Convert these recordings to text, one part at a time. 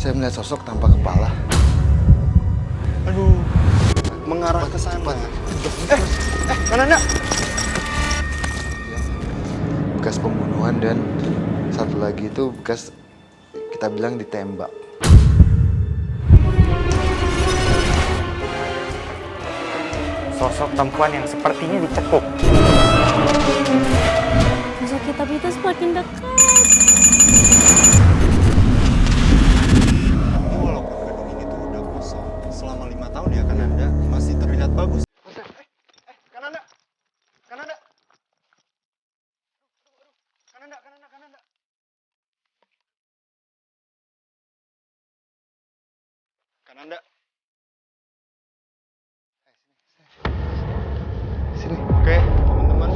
Saya melihat sosok tanpa kepala. Aduh, mengarah ke sana. Kananda. Bekas pembunuhan dan satu lagi itu bekas kita bilang ditembak. Sosok perempuan yang sepertinya dicekuk. Sosok kitab itu semakin dekat. Walaupun gedung ini tuh udah kosong selama 5 tahun ya, Kananda masih terlihat bagus. Kananda. Kananda. Kananda. Kananda. Sini. Oke, teman-teman,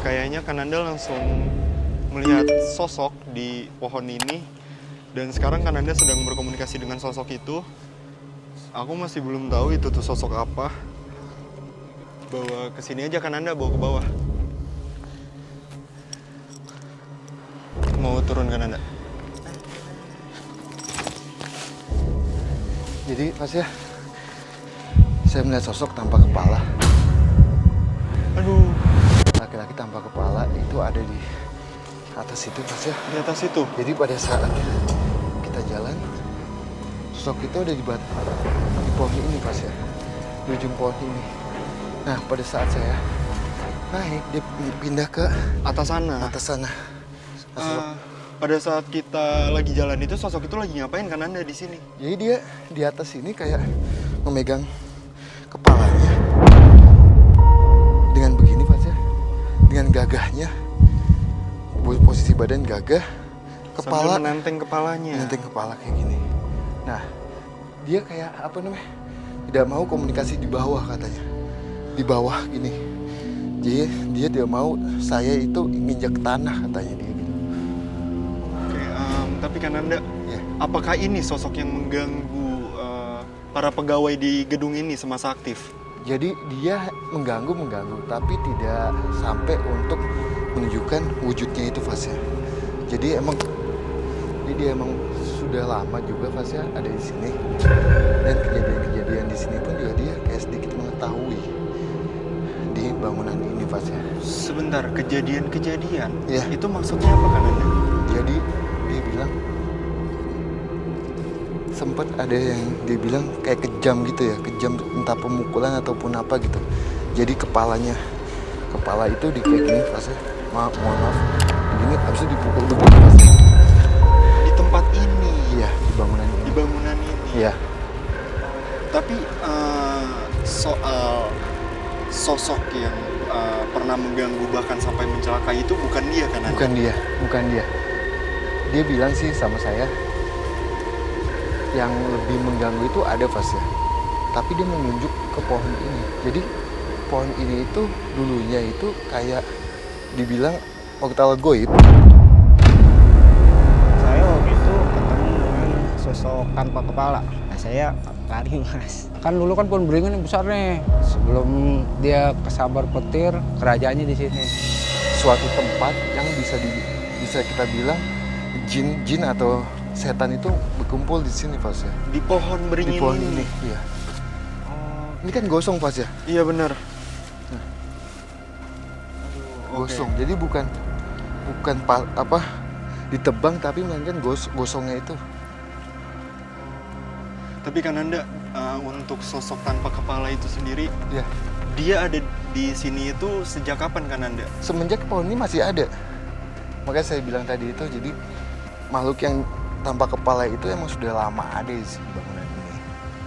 kayaknya Kananda langsung melihat sosok di pohon ini, dan sekarang Kananda sedang berkomunikasi dengan sosok itu. Aku masih belum tahu itu tuh sosok apa. Bawa ke sini aja Kananda, bawa ke bawah. Mau turun Kananda? Jadi Mas ya, saya melihat sosok tanpa kepala. Aduh, Laki-laki tanpa kepala itu ada di atas itu Mas ya. di atas itu. Jadi pada saat kita jalan, sosok itu ada di pohon ini Mas ya, di ujung pohon ini. Nah pada saat saya naik, dia pindah ke Atas sana. atas sana. Pada saat kita lagi jalan itu, sosok itu lagi ngapain Kananda di sini? Jadi dia di atas ini kayak memegang kepalanya. Dengan begini Mas ya, dengan gagahnya, posisi badan gagah, kepala Sambil menenteng kepalanya. nenteng kepala kayak gini. Nah, dia kayak apa namanya? Tidak mau komunikasi di bawah katanya. Di bawah gini. Jadi dia tidak mau saya itu nginjak tanah katanya dia gitu. Oke, tapi Kananda, Ya. apakah ini sosok yang mengganggu para pegawai di gedung ini semasa aktif? Jadi dia mengganggu, tapi tidak sampai untuk menunjukkan wujudnya itu Fasya. Jadi dia emang sudah lama juga Fasya ada di sini. Dan kejadian-kejadian di sini pun juga dia kayak sedikit mengetahui di bangunan ini Fasya. Sebentar, kejadian-kejadian? Ya. Itu maksudnya apa Kananda? Jadi dia bilang sempat ada yang dia bilang kayak kejam gitu ya, kejam entah pemukulan ataupun apa gitu. Jadi kepala itu di kayak gini Fasya. Mohon maaf, begini habis itu dipukul begini Fasya. Di tempat ini? Iya, di bangunan Di ini. bangunan ini? Iya. Tapi soal sosok yang pernah mengganggu bahkan sampai mencelakai itu bukan dia Kananda? Bukan dia. Dia bilang sih sama saya, yang lebih mengganggu itu ada Fasya. Tapi dia menunjuk ke pohon ini. Jadi pohon ini itu dulunya itu kayak dibilang portal goib. Saya waktu itu ketemu dengan sosok tanpa kepala. Nah, saya lari Mas. Kan dulu kan pohon beringin yang besar nih. Sebelum dia kesabar petir, kerajaannya di sini. Suatu tempat yang bisa kita bilang jin atau setan itu berkumpul di sini Fasya. Di pohon beringin Di pohon ini? ini. Iya. Ini kan gosong Fasya. Iya benar. Gosong. Jadi bukan ditebang tapi melainkan gosongnya itu. Tapi Kananda, untuk sosok tanpa kepala itu sendiri, Ya. dia ada di sini itu sejak kapan Kananda? Semenjak pohon ini masih ada. Makanya saya bilang tadi itu, jadi makhluk yang tanpa kepala itu emang sudah lama ada di bangunan ini.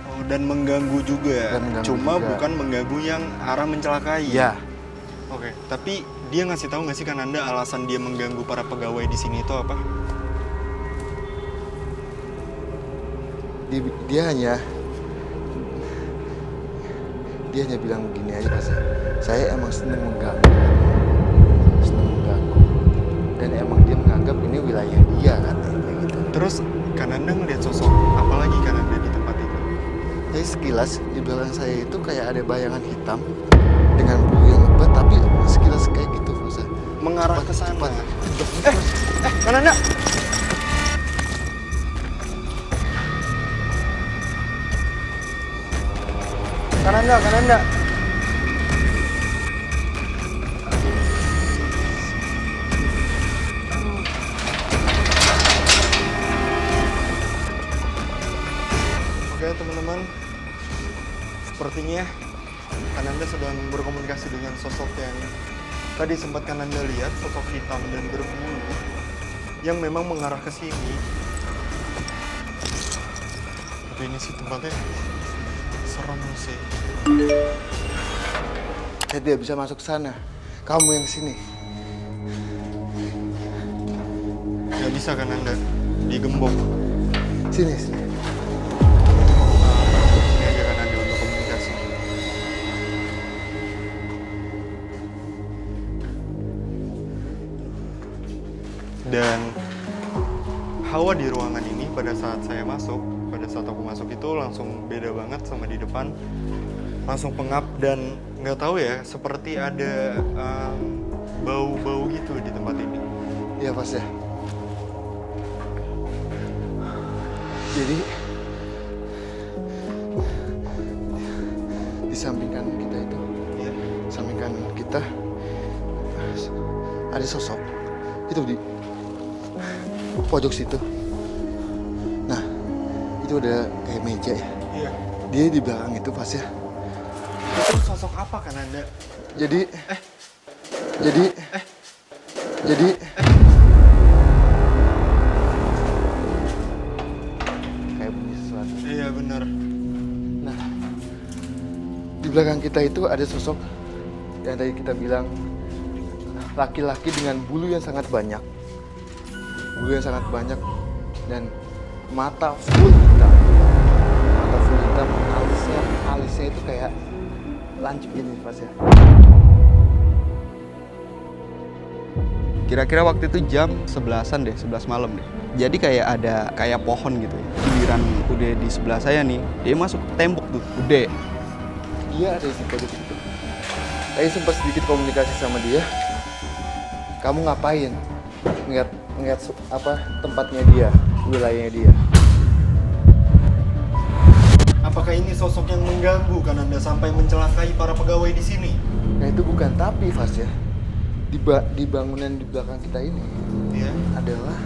Oh, dan mengganggu juga. Dan mengganggu Cuma juga. bukan mengganggu yang arah mencelakai. Ya. Oke, tapi dia ngasih tahu nggak sih Kananda alasan dia mengganggu para pegawai di sini itu apa? Dia hanya bilang begini aja Mas. Saya emang seneng mengganggu. Dan emang dia menganggap ini wilayah dia katanya kayak gitu. Terus Kananda ngeliat sosok apa lagi Kananda di tempat itu? Jadi sekilas di belakang saya itu kayak ada bayangan hitam dengan bulu yang lebat, tapi sekilas kayak gitu Mas. Mengarah ke sana. Cepat. Kananda! Kananda. Oke teman-teman, sepertinya Kananda sedang berkomunikasi dengan sosok yang tadi sempat Kananda lihat, sosok hitam dan berbulu yang memang mengarah ke sini. Tapi ini sih tempatnya serem sih. Saya tidak bisa masuk ke sana. Kamu yang sini. Nggak bisa Kananda, digembok. Sini. Ini aja Kananda untuk komunikasi. Dan hawa di ruangan ini pada saat saya masuk, pada saat aku masuk itu langsung beda banget sama di depan. Langsung pengap dan nggak tahu ya, seperti ada bau-bau gitu di tempat ini. Iya, Mas ya. Jadi di samping kanan kita itu, Iya. samping kanan kita ada sosok itu di pojok situ. Nah, itu ada kayak meja ya. Iya. Dia di belakang itu pas ya. Itu sosok apa Kananda? Jadi kayak bunyi sesuatu. Iya benar. Nah, di belakang kita itu ada sosok yang tadi kita bilang laki-laki dengan bulu yang sangat banyak. Bulu yang sangat banyak dan mata full hitam. Mata full hitam, alisnya itu kayak lancip gini pas ya. Kira-kira waktu itu jam 11-an deh, 11 malam deh. Jadi kayak ada kayak pohon gitu ya. Giliran udah di sebelah saya nih, dia masuk tembok tuh, udah. Dia ada di pojok itu. Tadi sempat sedikit komunikasi sama dia. Kamu ngapain? Ngeliat apa tempatnya dia, wilayahnya dia. Apakah ini sosok yang mengganggu Kananda sampai mencelakai para pegawai di sini? Nah itu bukan tapi Fas ya. Di bangunan di belakang kita ini Iya. adalah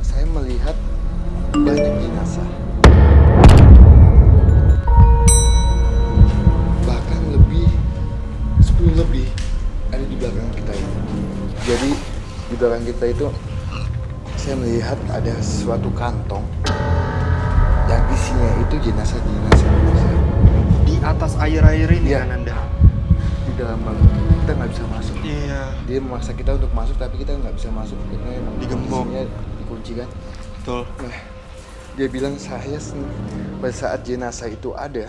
saya melihat banyak jenazah. Bahkan lebih 10 lebih ada di belakang kita ini. Jadi di belakang kita itu saya melihat ada suatu kantong yang isinya itu jenazah-jenazah. Di atas air-air ini Iya. Kananda. Di dalam bangunan kita nggak bisa masuk. Iya. Dia memaksa kita untuk masuk tapi kita nggak bisa masuk karena emang Digembok. kondisinya dikunci kan. Betul. Nah, dia bilang pada saat jenazah itu ada,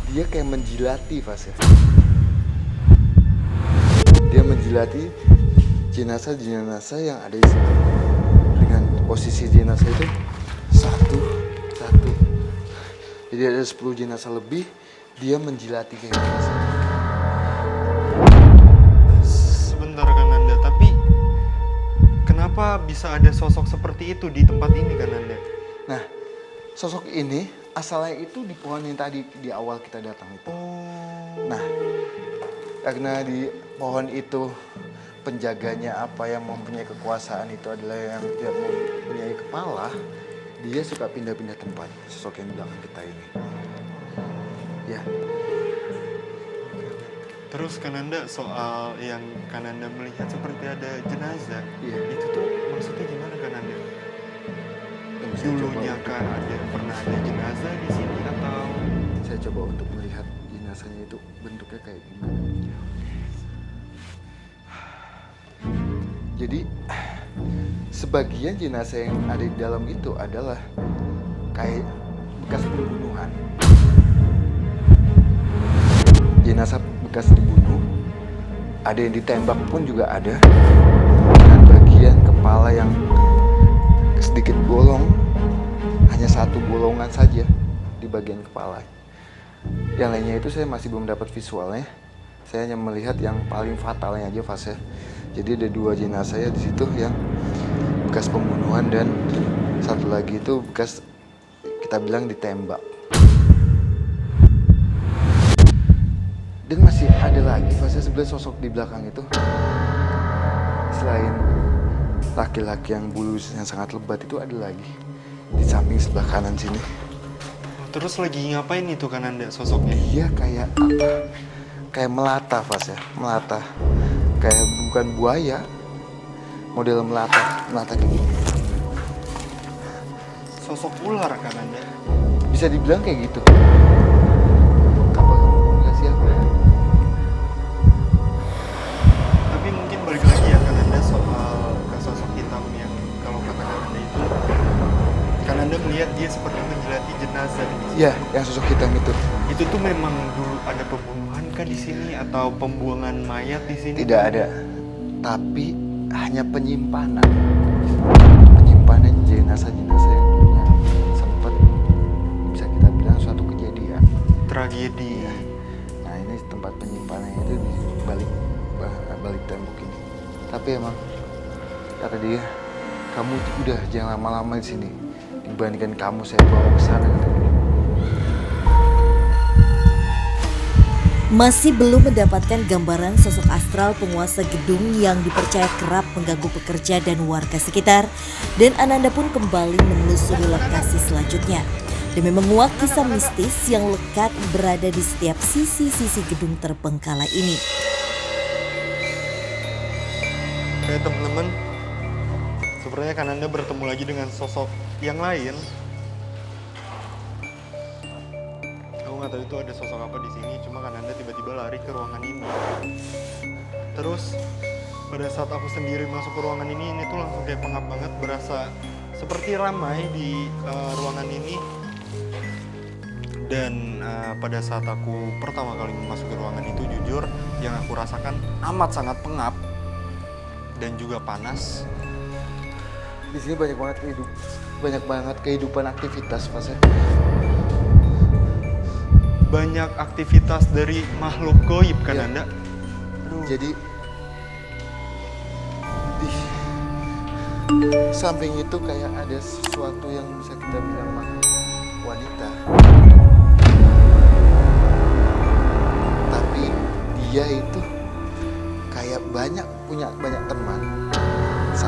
dia kayak menjilati Fas ya. Dia menjilati jenazah-jenazah yang ada di sini. Dengan posisi jenazah itu satu. Jadi ada 10 jenazah lebih, dia menjilati kayak jenazah. Sebentar Kananda, tapi kenapa bisa ada sosok seperti itu di tempat ini Kananda? Nah, sosok ini asalnya itu di pohon yang tadi di awal kita datang itu. Nah, karena di pohon itu penjaganya apa yang mempunyai kekuasaan itu adalah yang tidak mempunyai kepala, dia suka pindah-pindah tempat, sosok yang di belakang kita ini. Ya, Terus Kananda soal yang Kananda melihat seperti ada jenazah, Iya. itu tuh maksudnya gimana Kananda? yang saya coba, Dulunya kah pernah ada jenazah di sini atau? saya coba untuk melihat jenazahnya itu bentuknya kayak gimana. Jadi sebagian jenazah yang ada di dalam itu adalah kayak bekas pembunuhan. Jenazah bekas dibunuh, ada yang ditembak pun juga ada. Dengan bagian kepala yang sedikit bolong, hanya satu bolongan saja di bagian kepala. Yang lainnya itu saya masih belum dapat visualnya. Saya hanya melihat yang paling fatalnya aja fase. Jadi ada 2 jenazah ya di situ yang bekas pembunuhan dan satu lagi itu bekas kita bilang ditembak. Dan masih ada lagi fase sebelah sosok di belakang itu. Selain laki-laki yang bulusnya sangat lebat itu ada lagi di samping sebelah kanan sini. Terus lagi ngapain itu Kananda sosoknya? Dia kayak apa? Kayak melata Fas ya, melata. Kayak bukan buaya, model melata kayak gini. Sosok ular Kananda. Bisa dibilang kayak gitu. Apa kamu nggak siapa? Tapi mungkin balik lagi ya Kananda soal ke sosok hitam yang kalau kata Kananda itu Kananda melihat dia seperti menjelati jenazah di sini. Iya, yang sosok hitam itu. Itu tuh memang dulu ada pembunuhan kah di sini atau pembuangan mayat di sini? Tidak ada, tapi hanya penyimpanan. Penyimpanan jenazah-jenazah yang dulunya sempat bisa kita bilang suatu kejadian. Tragedi. Iya. Nah ini tempat penyimpanannya itu di balik tembok ini. Tapi emang kata dia, kamu udah jangan lama-lama di sini. Dibandingkan kamu saya bawa ke sana. Masih belum mendapatkan gambaran sosok astral penguasa gedung yang dipercaya kerap mengganggu pekerja dan warga sekitar, dan Ananda pun kembali menelusuri lokasi selanjutnya demi menguak kisah mistis yang lekat berada di setiap sisi-sisi gedung terbengkalai ini. Oke teman-teman, sepertinya Kananda bertemu lagi dengan sosok yang lain. Aku nggak tahu itu ada sosok apa di sini, cuma Kananda tiba-tiba lari ke ruangan ini. Terus pada saat aku sendiri masuk ke ruangan ini tuh langsung kayak pengap banget, berasa seperti ramai di ruangan ini. Dan pada saat aku pertama kali masuk ke ruangan itu, jujur yang aku rasakan amat sangat pengap dan juga panas. Di sini banyak banget kehidupan aktivitas Fas ya. Banyak aktivitas dari makhluk goib kan Iya. Anda? Jadi di samping itu kayak ada sesuatu yang bisa kita bilang wanita. Tapi dia itu kayak punya banyak teman. 1,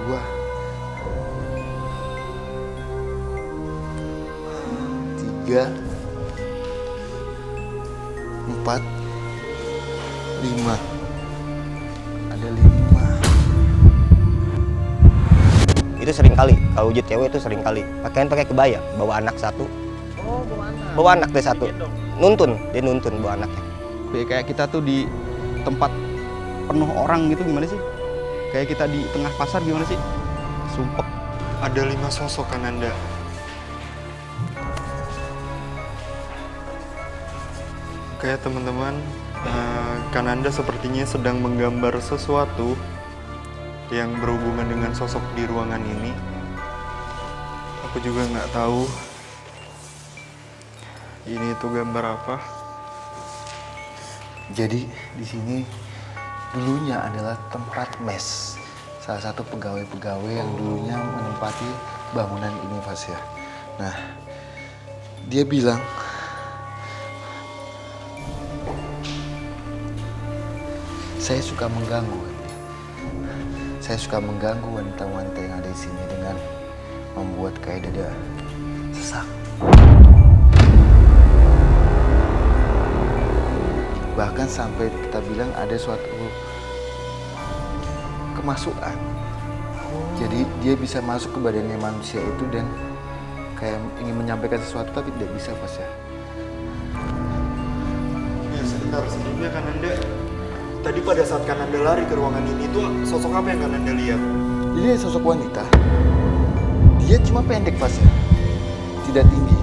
2, 3, 4, 5. Ada 5. Itu sering kali, kalau wujud cewek itu sering kali pakaian pakai kebaya, bawa anak satu. Oh, bawa anak deh satu. Nuntun, dia nuntun bawa anaknya. Kayak kita tuh di tempat penuh orang gitu gimana sih? Kayak kita di tengah pasar gimana sih? Sumpek. Ada 5 sosok kan Anda? Oke teman-teman, Kananda sepertinya sedang menggambar sesuatu yang berhubungan dengan sosok di ruangan ini. Aku juga nggak tahu ini itu gambar apa. Jadi di sini dulunya adalah tempat mes. Salah satu pegawai-pegawai yang dulunya menempati bangunan ini Fas ya. Nah, dia bilang saya suka mengganggu. Saya suka mengganggu wanita-wanita yang ada di sini dengan membuat kayak dada sesak. Bahkan sampai kita bilang ada suatu kemasukan. Jadi dia bisa masuk ke badannya manusia itu dan kayak ingin menyampaikan sesuatu tapi tidak bisa Pas ya. Ya sebentar, sebelumnya Kananda, tadi pada saat Kananda lari ke ruangan ini tuh sosok apa yang Kananda lihat? Jadi dia sosok wanita. Dia cuma pendek Pas ya. Tidak tinggi.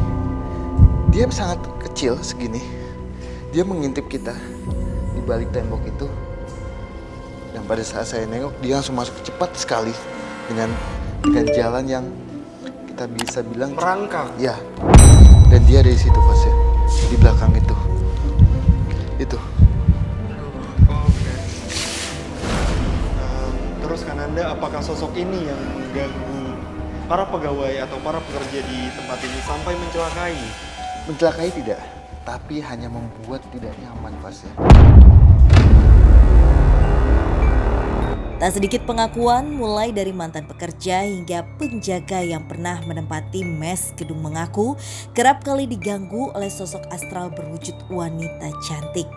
Dia sangat kecil segini. Dia mengintip kita di balik tembok itu. Dan pada saat saya nengok, dia langsung masuk cepat sekali dengan jalan yang kita bisa bilang Merangkak. ya. Dan dia ada di situ Pas ya, di belakang itu. Itu. Oke. Terus Kananda, apakah sosok ini yang mengganggu para pegawai atau para pekerja di tempat ini sampai mencelakai? Mencelakai tidak, tapi hanya membuat tidak nyaman, Fas ya. Tak sedikit pengakuan mulai dari mantan pekerja hingga penjaga yang pernah menempati mes gedung mengaku kerap kali diganggu oleh sosok astral berwujud wanita cantik.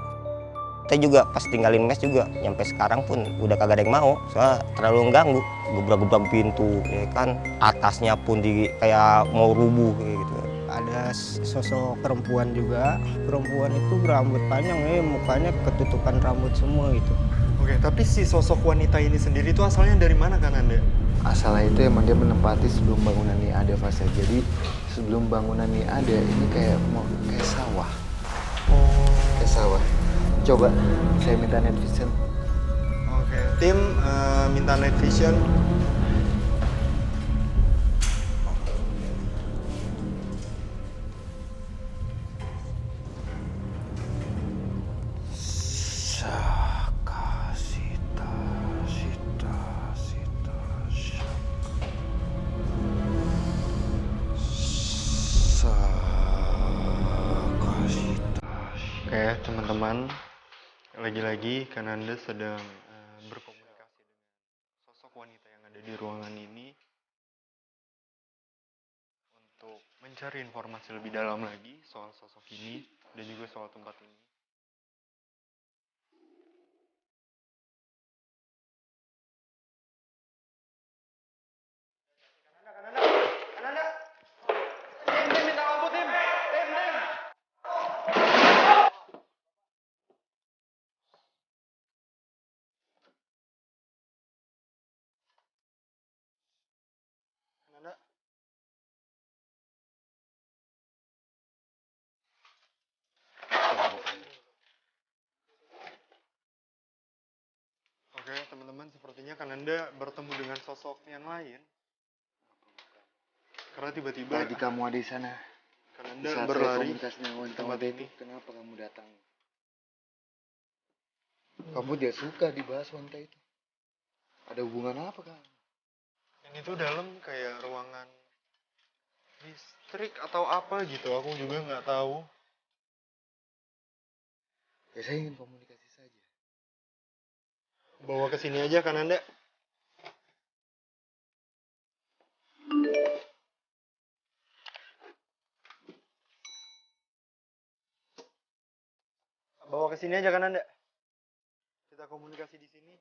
Saya juga pas tinggalin mes juga, nyampe sekarang pun udah kagak ada yang mau, soalnya terlalu ganggu, gebrak-gebrak pintu, ya kan, atasnya pun kayak mau rubuh kayak gitu. Ada sosok perempuan juga. Perempuan itu berambut panjang, mukanya ketutupan rambut semua gitu. Oke, tapi si sosok wanita ini sendiri itu asalnya dari mana kan Anda? Asalnya itu emang dia menempati sebelum bangunan ini ada, Fas ya. Jadi sebelum bangunan ini ada, ini kayak sawah. Kayak sawah. Coba saya minta night vision. Oke, tim minta night vision. Saka sita sita sita saka sita. Oke, teman-teman, lagi-lagi Kananda sedang berkomunikasi dengan sosok wanita yang ada di ruangan ini untuk mencari informasi lebih dalam lagi soal sosok ini dan juga soal tempat ini. Kananda. Oke, teman-teman, sepertinya Kananda bertemu dengan sosok yang lain. Karena tiba-tiba Tadi kamu ada di sana. Kananda Saat saya berlari komunikasi dengan di wanita tempat ini. itu, kenapa kamu datang? Kamu tidak suka dibahas wanita itu. Ada hubungan apa kamu? Ini tuh dalam kayak ruangan listrik atau apa gitu, aku juga nggak tahu. Ya saya ingin komunikasi saja. Bawa ke sini aja Kananda. Bawa ke sini aja Kananda. Kita komunikasi di sini.